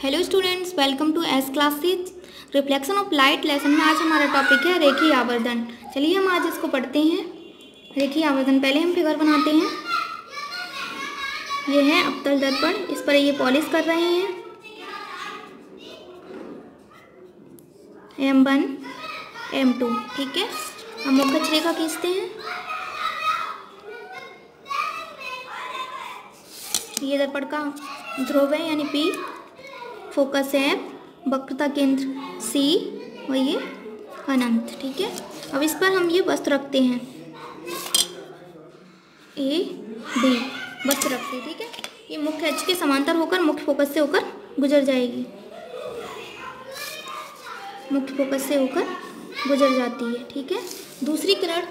Hello students, welcome to S classes reflection of light lesson में आज हमारा topic है रेखीय आवर्धन। चलिए हम आज इसको पढ़ते हैं। रेखीय आवर्धन, पहले हम फिगर बनाते हैं। ये है अवतल दर्पण, इस पर ये पॉलिश कर रहे हैं। M1 M2, ठीक है। हम मुख्य अक्ष रेखा खींचते हैं। ये दर्पण का ध्रुव है यानी P, फोकस है, वक्रता केंद्र C और ये अनंत, ठीक है। अब इस पर हम ये वस्तु रखते हैं A B, वस्तु रखते हैं, ठीक है। ये मुख्य अक्ष के समांतर होकर मुख्य फोकस से होकर गुजर जाएगी, मुख्य फोकस से होकर गुजर जाती है, ठीक है। दूसरी किरण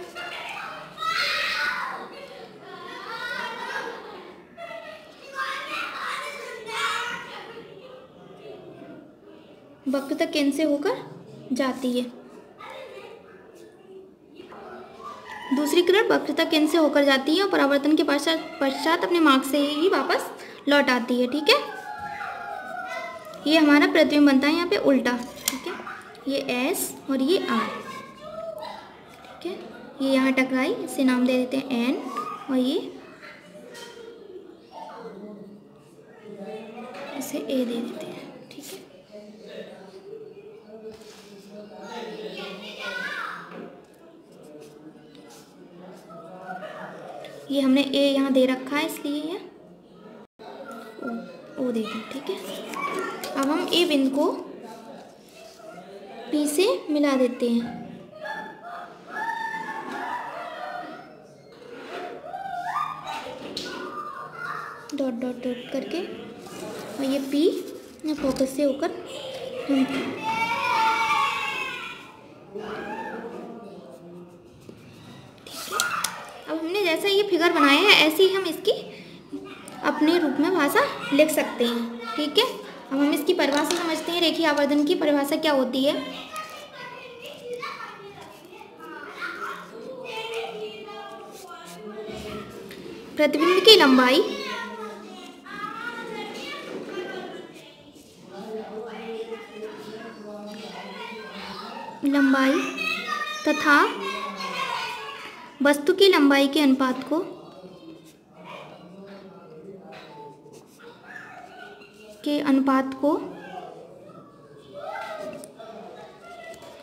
वक्रता केंद्र से होकर जाती है। दूसरी किरण वक्रता केंद्र से होकर जाती है और परावर्तन के पश्चात अपने मार्ग से ही वापस लौट आती है, ठीक है। ये हमारा प्रतिबिंब बनता है यहाँ पे उल्टा, ठीक है। ये S और ये R, ठीक है। ये यहाँ टकराई, इसे नाम दे देते हैं N और ये इसे A दे देते हैं, ठीक है। ये हमने A यहाँ दे रखा है, इसलिए ये O दे दी, ठीक है। अब हम A बिंदु को P से मिला देते हैं। डॉट डॉट डॉट करके, और ये P फोकस से होकर अब हमने जैसा ये फिगर बनाया है ऐसे ही हम इसकी अपने रूप में भाषा लिख सकते हैं, ठीक है। अब हम इसकी परिभाषा समझते हैं। रेखीय आवर्धन की परिभाषा क्या होती है? प्रतिबिंब की लंबाई तथा वस्तु की लंबाई के अनुपात को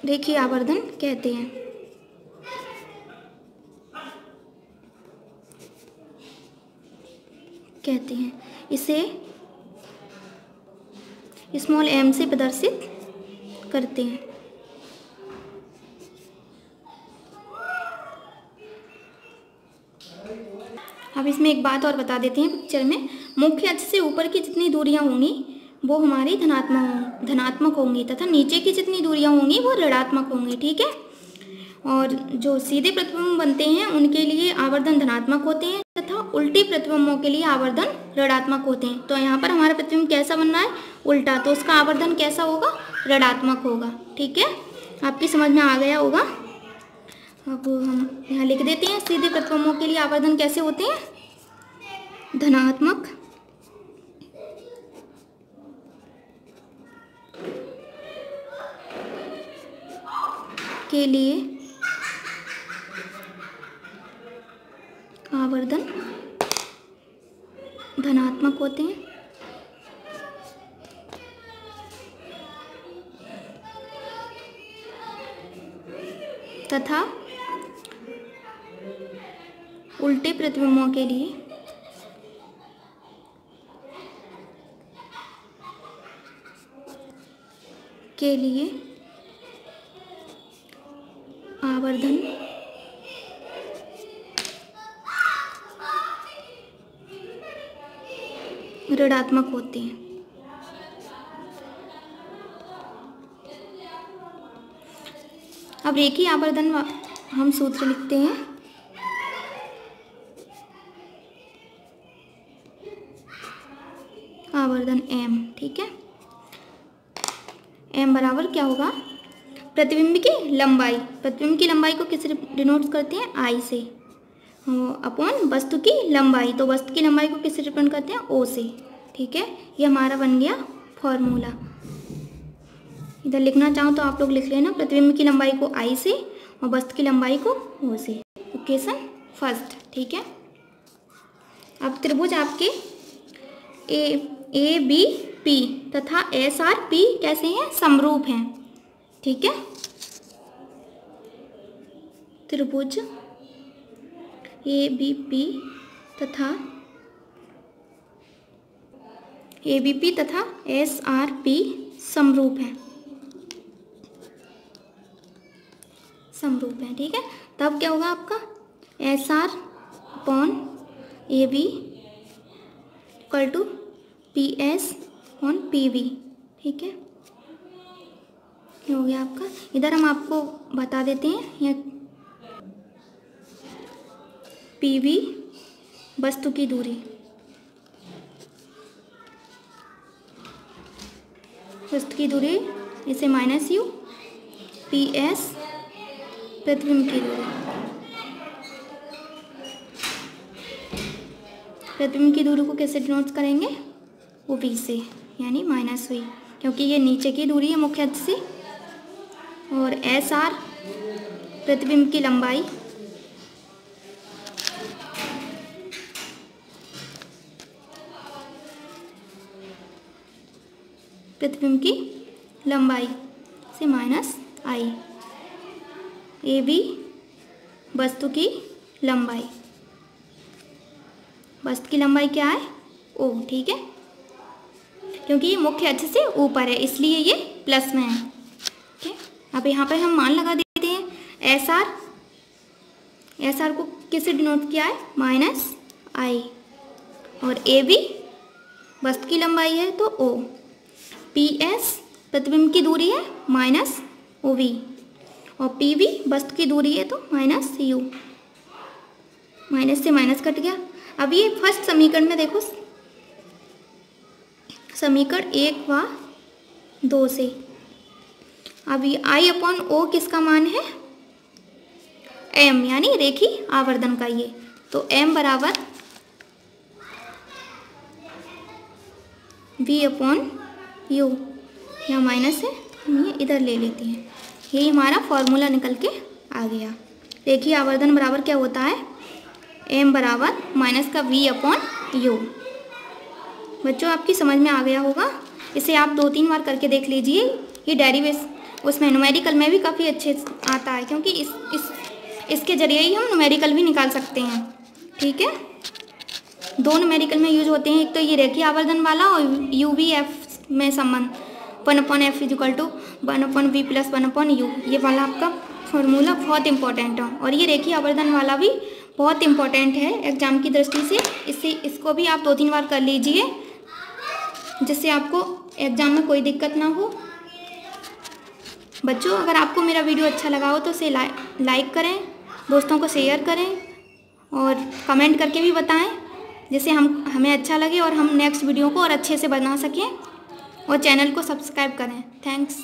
रेखीय आवर्धन कहते हैं। इसे स्मॉल m से प्रदर्शित करते हैं। अब इसमें एक बात और बता देते हैं पिक्चर में। मुख्य अक्ष से ऊपर की जितनी दूरियां होंगी वो हमारी धनात्मक होंगी तथा नीचे की जितनी दूरियां होंगी वो ऋणात्मक होंगी, ठीक है। और जो सीधे प्रतिबिंब बनते हैं उनके लिए आवर्धन धनात्मक होते हैं तथा उल्टी प्रतिबिंबों के लिए आवर्धन ऋणात्मक होते हैं। तो यहाँ पर हमारा प्रतिबिंब कैसा बनना है? उल्टा, तो उसका आवर्धन कैसा होगा? ऋणात्मक होगा, ठीक है। आपकी समझ में आ गया होगा। अब हम यहाँ लिख देते हैं सीधे प्रतिबिंबों के लिए आवर्धन कैसे होते हैं? धनात्मक के लिए आवर्धन धनात्मक होते हैं तथा उल्टे प्रतिबिंबों के लिए आवर्धन ऋणात्मक होते हैं। अब रेखीय आवर्धन हम सूत्र लिखते हैं। आवर्धन M, ठीक है। M बराबर क्या होगा? प्रतिबिंब की लंबाई। प्रतिबिंब की लंबाई को किससे डिनोट करते हैं? I से। अपॉन वस्तु की लंबाई, तो वस्तु की लंबाई को किससे रिप्रेजेंट करते हैं? ओ से। ठीक है, ये हमारा बन गया फॉर्मूला। इधर लिखना चाहो तो आप लोग लिख लेना, प्रतिबिंब की लंबाई को आई से और वस्तु की लंबाई को ओ से। इक्वेशन फर्स्ट, ठीक है। अब त्रिभुज आपके ए बी पी तथा एस आर पी कैसे हैं? समरूप हैं, ठीक है। त्रिभुज ए बी पी तथा एस आर पी समरूप हैं, समरूप हैं, ठीक है। तब क्या होगा आपका? S R upon A B equal to P S upon P V, ठीक है। ये हो गया आपका। इधर हम आपको बता देते हैं, या पी वी वस्तु की दूरी, वस्तु की दूरी इसे माइनस यू, पी एस प्रतिबिंब की दूरी, प्रतिबिंब की दूरी को कैसे डिनोट करेंगे? वो वी से, यानी माइनस वी, क्योंकि ये नीचे की दूरी है मुख्य अक्ष से। और एस आर प्रतिबिंब की लंबाई, प्रतिबिंब की लंबाई से माइनस आई। ए बी वस्तु की लंबाई, वस्तु की लंबाई क्या है? ओ, ठीक है, क्योंकि ये मुख्य अक्ष से ऊपर है इसलिए ये प्लस में है, ठीक है। अब यहाँ पर हम मान लगा देते हैं। एस आर को किससे डिनोट किया है? माइनस आई। और ए बी वस्तु की लंबाई है तो ओ। पी एस प्रतिबिंब की दूरी है माइनस ओ वी। और पी वी वस्तु की दूरी है तो माइनस यू। माइनस से माइनस कट गया। अब ये फर्स्ट समीकरण में देखो, समीकरण 1 व 2 से। अब ये आई अपॉन ओ किसका मान है? एम, यानी रेखीय आवर्धन का ये। तो एम बराबर वी अपॉन यू, यहाँ माइनस है, हम ये इधर ले लेते हैं। यही हमारा फॉर्मूला निकल के आ गया। रेखीय आवर्धन बराबर क्या होता है? एम बराबर माइनस का वी अपॉन यू। बच्चों आपकी समझ में आ गया होगा। इसे आप 2-3 बार करके देख लीजिए। ये डेरिवेशन उसमें न्यूमेरिकल में भी काफ़ी अच्छे आता है, क्योंकि इसके जरिए ही हम न्यूमेरिकल भी निकाल सकते हैं, ठीक है। 2 न्यूमेरिकल में यूज होते हैं, एक तो ये रेखीय आवर्धन वाला और यू वी एफ में संबंध 1/f equal to 1/v plus 1/u। ये वाला आपका फॉर्मूला बहुत इंपॉर्टेंट है। और ये रेखीय आवर्धन वाला भी बहुत इंपॉर्टेंट है एग्जाम की दृष्टि से। इसको भी आप 2-3 बार कर लीजिए, जिससे आपको एग्जाम में कोई दिक्कत ना हो। बच्चों अगर आपको मेरा वीडियो अच्छा लगा हो तो इसे लाइक करें, दोस्तों को शेयर करें और कमेंट करके भी बताएं, जिससे हमें अच्छा लगे और हम नेक्स्ट वीडियो को और अच्छे से बना सकें। और चैनल को सब्सक्राइब करें। थैंक्स।